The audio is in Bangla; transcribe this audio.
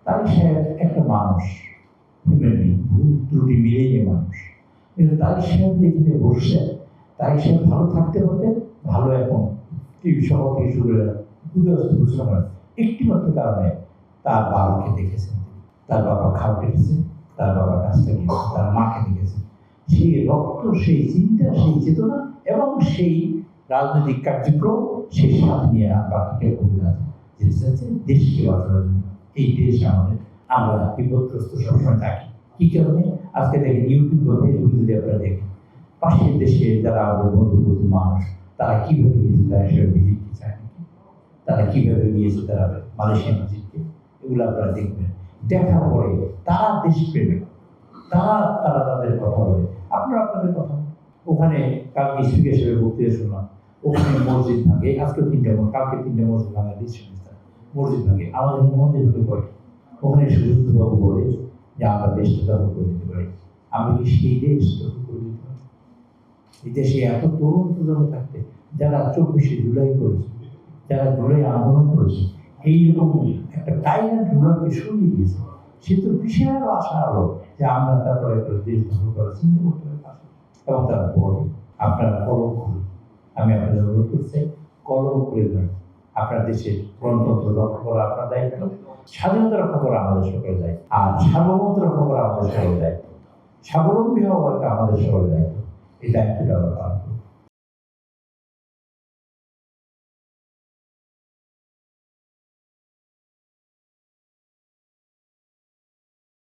তারেক সাহেব একটা মানুষ, হিউম্যান বিং, ভুল ত্রুটি মিলেই যে মানুষ। কিন্তু তারেক সাহেব যেখানে বসছে, তারেক সাহেব ভালো থাকতে পারতেন, ভালো এখন টিভি সহ থেকে শুরু করে উদয়স্ত ঘোষণা একটি মাত্র কারণে তার বাবাকে দেখেছেন, তার বাবা খাও কেটেছেন, তার বাবা কাজটা গিয়েছে, তার মাকে দেখেছেন। সেই রক্ত, সেই চিন্তা, সেই চেতনা এবং সেই রাজনৈতিক কার্যক্রম সেই সাথে নিয়ে বাকিটা ঘুরে আছে যেতে চাচ্ছে দেশকে বাঁচানোর জন্য। এই দেশ আমাদের, আমরা বিপদগ্রস্ত সবসময় থাকি। কি কারণে? আজকে দেখেন ইউটিউব বা ফেসবুক যদি আপনারা দেখেন, পাশের দেশে যারা আমাদের মধ্যবর্তী মানুষ, তারা কীভাবে নিয়েছে, তারা সেভাবে ভিজিটকে চায় নাকি, তারা কীভাবে নিয়েছে তারা মালয়েশিয়ান ভিজিটকে, এগুলো আপনারা দেখবেন। দেখার পরে তারা দেশপ্রেমিক, তারা তারা তাদের কথা বলে, আপনারা আপনাদের কথা। ওখানে কালকে স্পিকার হিসেবে বক্তৃতা শুনলাম, ওখানে মসজিদ ভাঙে, আজকে কালকে 3টে মসজিদ ভাঙা দিচ্ছে, মসজিদ ভাঙে। আমাদের মসজিদ হতে পারে, ওখানে সুযোগবাবু বলে যে আমরা দেশটা দখল করে দিতে পারি। আমি কি সেই দেশ দখল করে দিতে পারি? এই দেশে এত তরুণ প্রজন্ম থাকতে, যারা 24শে জুলাই করেছে, যারা জুলাই আন্দোলন করেছে, এইরকম একটা টাইরান্ট রুলারকে সরিয়ে দিয়েছে, সে তো বিশাল আশা আলো যে আমরা তারপরে একটা দেশ দখল করার চিন্তা করতে পারি। এবং তারা বলে আপনারা কলম খুলুন। আমি আপনাদের অনুরোধ করছি, কলম খুলে দেন। আপনার দেশের গণতন্ত্র রক্ষা করা আপনার দায়িত্ব, স্বাধীনতা রক্ষা করা আমাদের সকলের দায়িত্ব, আর সার্বভৌমত্ব রক্ষা করা আমাদের সকলের দায়িত্ব, স্বাবলম্বী হওয়া আমাদের সকলের দায়িত্ব। এই দায়িত্বটা আমরা পালন করব।